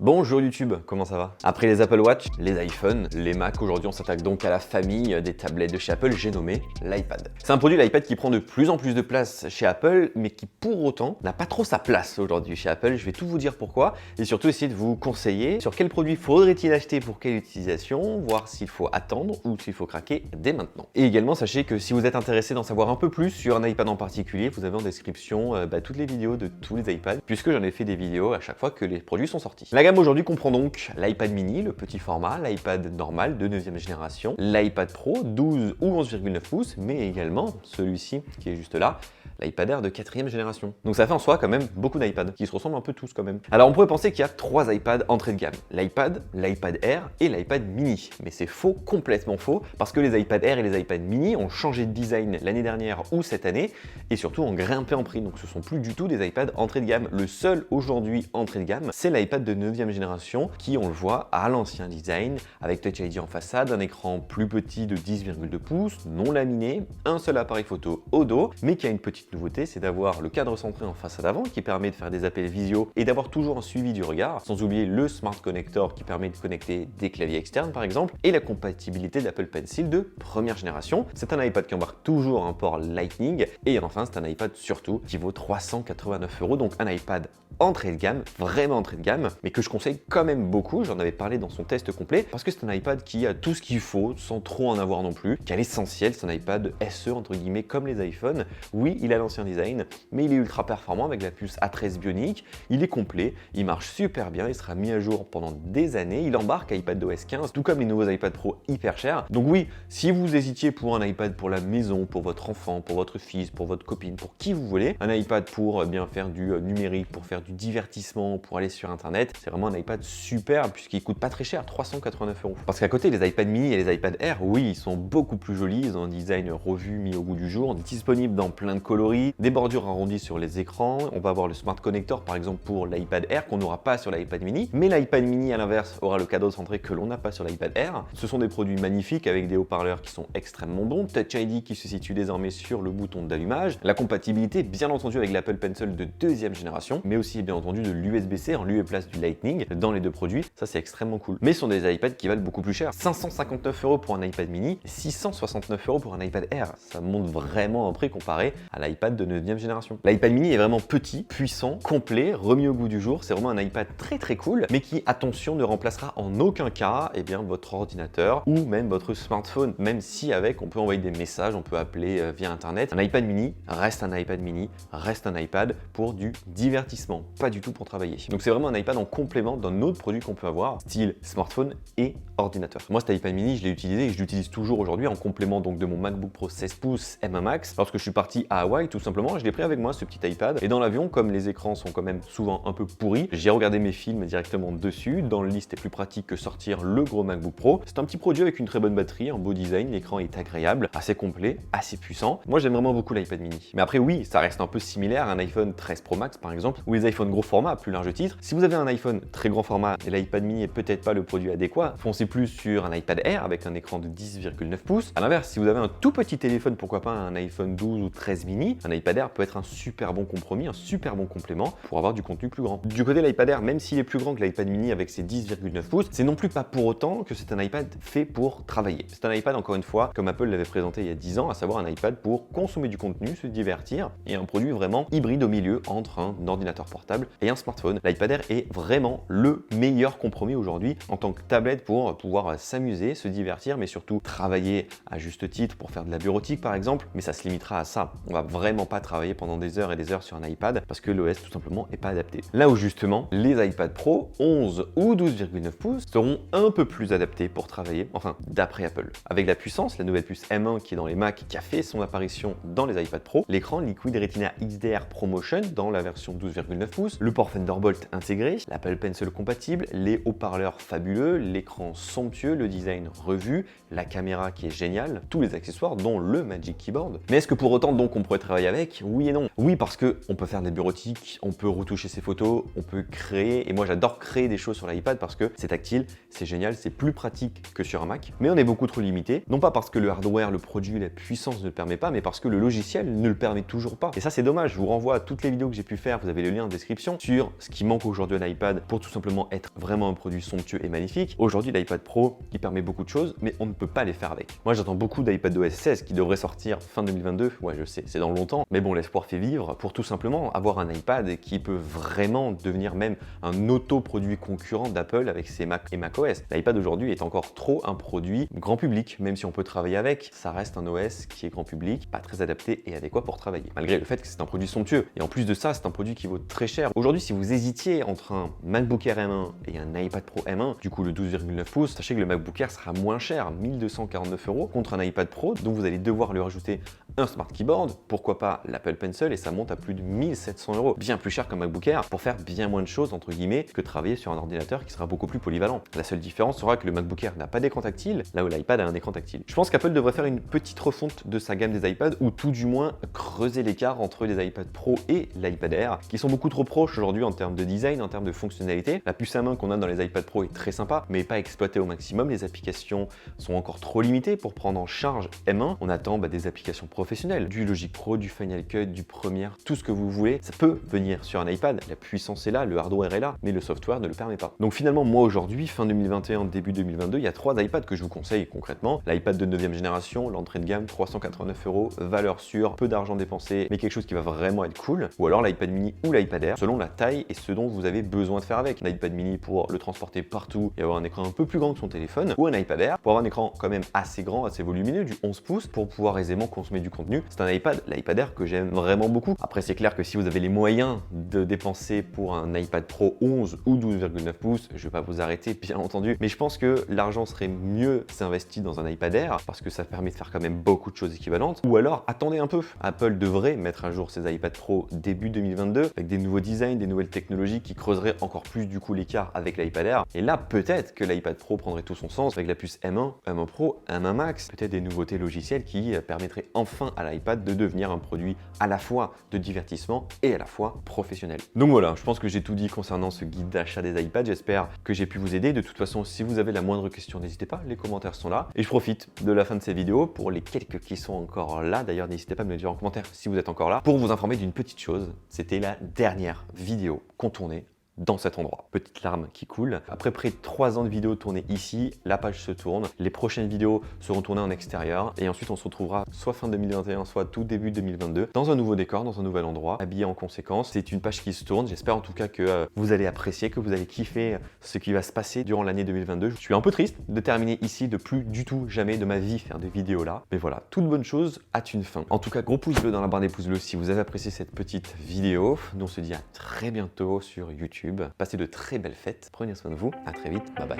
Bonjour YouTube, comment ça va? Après les Apple Watch, les iPhones, les Mac, aujourd'hui on s'attaque donc à la famille des tablettes de chez Apple, j'ai nommé l'iPad. C'est un produit, l'iPad, qui prend de plus en plus de place chez Apple, mais qui pour autant n'a pas trop sa place aujourd'hui chez Apple. Je vais tout vous dire pourquoi, et surtout essayer de vous conseiller sur quel produit faudrait-il acheter pour quelle utilisation, voir s'il faut attendre ou s'il faut craquer dès maintenant. Et également, sachez que si vous êtes intéressé d'en savoir un peu plus sur un iPad en particulier, vous avez en description toutes les vidéos de tous les iPads, puisque j'en ai fait des vidéos à chaque fois que les produits sont sortis. La gamme aujourd'hui comprend donc l'iPad mini, le petit format, l'iPad normal de 9e génération, l'iPad Pro 12 ou 11,9 pouces, mais également celui-ci qui est juste là, l'iPad Air de 4e génération. Donc ça fait en soi quand même beaucoup d'iPads, qui se ressemblent un peu tous quand même. Alors on pourrait penser qu'il y a 3 iPads entrée de gamme, l'iPad, l'iPad Air et l'iPad mini. Mais c'est faux, complètement faux, parce que les iPad Air et les iPad mini ont changé de design l'année dernière ou cette année, et surtout ont grimpé en prix. Donc ce sont plus du tout des iPads entrée de gamme. Le seul aujourd'hui entrée de gamme, c'est l'iPad de 9e génération, qui on le voit a l'ancien design, avec Touch ID en façade, un écran plus petit de 10,2 pouces, non laminé, un seul appareil photo au dos, mais qui a une petite nouveauté, c'est d'avoir le cadre centré en façade avant qui permet de faire des appels visio et d'avoir toujours un suivi du regard, sans oublier le Smart Connector qui permet de connecter des claviers externes par exemple, et la compatibilité d'Apple Pencil de 1re génération. C'est un iPad qui embarque toujours un port Lightning, et enfin c'est un iPad surtout qui vaut 389 €, donc un iPad entrée de gamme, vraiment entrée de gamme, mais que je conseille quand même beaucoup. J'en avais parlé dans son test complet, parce que c'est un iPad qui a tout ce qu'il faut sans trop en avoir non plus, qui a l'essentiel. C'est un iPad SE entre guillemets comme les iPhones. Oui, il a l'ancien design, mais il est ultra performant avec la puce A13 Bionic, il est complet, il marche super bien, il sera mis à jour pendant des années, il embarque iPadOS 15, tout comme les nouveaux iPad Pro hyper chers. Donc oui, si vous hésitiez pour un iPad pour la maison, pour votre enfant, pour votre fils, pour votre copine, pour qui vous voulez, un iPad pour bien faire du numérique, pour faire du divertissement, pour aller sur internet, c'est vraiment un iPad super puisqu'il coûte pas très cher, 389 €. Parce qu'à côté, les iPad mini et les iPad Air, oui, ils sont beaucoup plus jolis, ils ont un design revu, mis au goût du jour, disponible dans plein de coloris, des bordures arrondies sur les écrans. On va avoir le Smart Connector par exemple pour l'iPad Air qu'on n'aura pas sur l'iPad mini, mais l'iPad mini à l'inverse aura le cadre centré que l'on n'a pas sur l'iPad Air. Ce sont des produits magnifiques avec des haut-parleurs qui sont extrêmement bons, Touch ID qui se situe désormais sur le bouton d'allumage, la compatibilité bien entendu avec l'Apple Pencil de 2e génération, mais aussi bien entendu de l'USB-C en lieu et place du Lightning dans les deux produits. Ça c'est extrêmement cool. Mais ce sont des iPads qui valent beaucoup plus cher, 559 € pour un iPad mini, 669 € pour un iPad Air. Ça monte vraiment un prix comparé à l'iPad de 9e génération. L'iPad mini est vraiment petit, puissant, complet, remis au goût du jour. C'est vraiment un iPad très cool, mais qui, attention, ne remplacera en aucun cas votre ordinateur ou même votre smartphone, même si avec on peut envoyer des messages, on peut appeler via internet. Un iPad mini reste un iPad mini, reste un iPad pour du divertissement, pas du tout pour travailler. Donc c'est vraiment un iPad en complément d'un autre produit qu'on peut avoir, style smartphone et ordinateur. Moi cet iPad mini, je l'ai utilisé et je l'utilise toujours aujourd'hui en complément donc de mon MacBook Pro 16 pouces M1 Max. Lorsque je suis parti à Hawaï, tout simplement, je l'ai pris avec moi ce petit iPad, et dans l'avion, comme les écrans sont quand même souvent un peu pourris, j'ai regardé mes films directement dessus. Dans le lit, c'était plus pratique que sortir le gros MacBook Pro. C'est un petit produit avec une très bonne batterie, un beau design, l'écran est agréable, assez complet, assez puissant. Moi j'aime vraiment beaucoup l'iPad mini. Mais après oui, ça reste un peu similaire à un iPhone 13 Pro Max par exemple, ou les iPhones gros format à plus large titre. Si vous avez un iPhone très grand format et l'iPad mini est peut-être pas le produit adéquat, foncez plus sur un iPad Air avec un écran de 10,9 pouces. À l'inverse, si vous avez un tout petit téléphone, pourquoi pas un iPhone 12 ou 13 mini, un iPad Air peut être un super bon compromis, un super bon complément pour avoir du contenu plus grand. Du côté de l'iPad Air, même s'il est plus grand que l'iPad mini avec ses 10,9 pouces, c'est non plus pas pour autant que c'est un iPad fait pour travailler. C'est un iPad, encore une fois, comme Apple l'avait présenté il y a 10 ans, à savoir un iPad pour consommer du contenu, se divertir, et un produit vraiment hybride au milieu entre un ordinateur portable et un smartphone. L'iPad Air est vraiment le meilleur compromis aujourd'hui en tant que tablette pour pouvoir s'amuser, se divertir, mais surtout travailler à juste titre pour faire de la bureautique par exemple, mais ça se limitera à ça. On va vraiment pas travailler pendant des heures et des heures sur un iPad parce que l'OS tout simplement est pas adapté. Là où justement les iPad Pro 11 ou 12,9 pouces seront un peu plus adaptés pour travailler, enfin d'après Apple. Avec la puissance, la nouvelle puce M1 qui est dans les Mac, qui a fait son apparition dans les iPad Pro, l'écran Liquid Retina XDR ProMotion dans la version 12,9 pouces, le port Thunderbolt intégré, l'Apple Pencil compatible, les haut-parleurs fabuleux, l'écran somptueux, le design revu, la caméra qui est géniale, tous les accessoires dont le Magic Keyboard. Mais est-ce que pour autant donc on pourrait être travailler avec? Oui et non. Oui, parce que on peut faire de la bureautique, on peut retoucher ses photos, on peut créer, et moi j'adore créer des choses sur l'iPad parce que c'est tactile, c'est génial, c'est plus pratique que sur un Mac, mais on est beaucoup trop limité, non pas parce que le hardware, le produit, la puissance ne le permet pas, mais parce que le logiciel ne le permet toujours pas. Et ça c'est dommage, je vous renvoie à toutes les vidéos que j'ai pu faire, vous avez le lien en description, sur ce qui manque aujourd'hui à l'iPad pour tout simplement être vraiment un produit somptueux et magnifique. Aujourd'hui l'iPad Pro, il permet beaucoup de choses, mais on ne peut pas les faire avec. Moi j'attends beaucoup d'iPadOS 16 qui devrait sortir fin 2022, ouais je sais, c'est dans longtemps, mais bon l'espoir fait vivre, pour tout simplement avoir un iPad qui peut vraiment devenir même un auto-produit concurrent d'Apple avec ses Mac et macOS. L'iPad aujourd'hui est encore trop un produit grand public, même si on peut travailler avec, ça reste un OS qui est grand public, pas très adapté et adéquat pour travailler, malgré le fait que c'est un produit somptueux. Et en plus de ça, c'est un produit qui vaut très cher. Aujourd'hui, si vous hésitiez entre un MacBook Air M1 et un iPad Pro M1, du coup le 12,9 pouces, sachez que le MacBook Air sera moins cher, 1249 € contre un iPad Pro, donc vous allez devoir lui rajouter un Smart Keyboard, pourquoi pas l'Apple Pencil, et ça monte à plus de 1700 €, bien plus cher qu'un MacBook Air, pour faire bien moins de choses, entre guillemets, que travailler sur un ordinateur qui sera beaucoup plus polyvalent. La seule différence sera que le MacBook Air n'a pas d'écran tactile, là où l'iPad a un écran tactile. Je pense qu'Apple devrait faire une petite refonte de sa gamme des iPads, ou tout du moins creuser l'écart entre les iPad Pro et l'iPad Air, qui sont beaucoup trop proches aujourd'hui en termes de design, en termes de fonctionnalité. La puce à main qu'on a dans les iPad Pro est très sympa, mais pas exploitée au maximum. Les applications sont encore trop limitées pour prendre en charge M1. On attend des applications professionnelles, du Logic Pro, du Final Cut, du Premiere, tout ce que vous voulez. Ça peut venir sur un iPad, la puissance est là, le hardware est là, mais le software ne le permet pas. Donc finalement, moi aujourd'hui, fin 2021, début 2022, il y a 3 iPads que je vous conseille concrètement. L'iPad de 9e génération, l'entrée de gamme, 389 €, valeur sûre, peu d'argent dépensé, mais quelque chose qui va vraiment être cool. Ou alors l'iPad mini ou l'iPad Air, selon la taille et ce dont vous avez besoin de faire avec. L'iPad mini pour le transporter partout et avoir un écran un peu plus grand que son téléphone, ou un iPad Air pour avoir un écran quand même assez grand, assez volumineux, du 11 pouces, pour pouvoir aisément consommer du contenu. C'est un iPad, l'iPad Air, que j'aime vraiment beaucoup. Après, c'est clair que si vous avez les moyens de dépenser pour un iPad Pro 11 ou 12,9 pouces, je vais pas vous arrêter, bien entendu, mais je pense que l'argent serait mieux s'investi dans un iPad Air parce que ça permet de faire quand même beaucoup de choses équivalentes. Ou alors, attendez un peu. Apple devrait mettre à jour ses iPad Pro début 2022 avec des nouveaux designs, des nouvelles technologies qui creuseraient encore plus du coup l'écart avec l'iPad Air. Et là, peut-être que l'iPad Pro prendrait tout son sens avec la puce M1, M1 Pro, M1 Max, peut-être des nouveautés logicielles qui permettraient enfin à l'iPad de devenir un produit à la fois de divertissement et à la fois professionnel. Donc voilà, je pense que j'ai tout dit concernant ce guide d'achat des iPads. J'espère que j'ai pu vous aider. De toute façon, si vous avez la moindre question, n'hésitez pas, les commentaires sont là. Et je profite de la fin de ces vidéos pour les quelques qui sont encore là. D'ailleurs, n'hésitez pas à me le dire en commentaire si vous êtes encore là, pour vous informer d'une petite chose. C'était la dernière vidéo qu'on tournait dans cet endroit. Petite larme qui coule. Après près de 3 ans de vidéos tournées ici, la page se tourne. Les prochaines vidéos seront tournées en extérieur et ensuite on se retrouvera soit fin 2021, soit tout début 2022 dans un nouveau décor, dans un nouvel endroit, habillé en conséquence. C'est une page qui se tourne. J'espère en tout cas que vous allez apprécier, que vous allez kiffer ce qui va se passer durant l'année 2022. Je suis un peu triste de terminer ici, de plus du tout jamais de ma vie faire des vidéos là. Mais voilà, toute bonne chose a une fin. En tout cas, gros pouce bleu dans la barre des pouces bleus si vous avez apprécié cette petite vidéo. Nous on se dit à très bientôt sur YouTube. Passez de très belles fêtes, prenez soin de vous, à très vite, bye bye.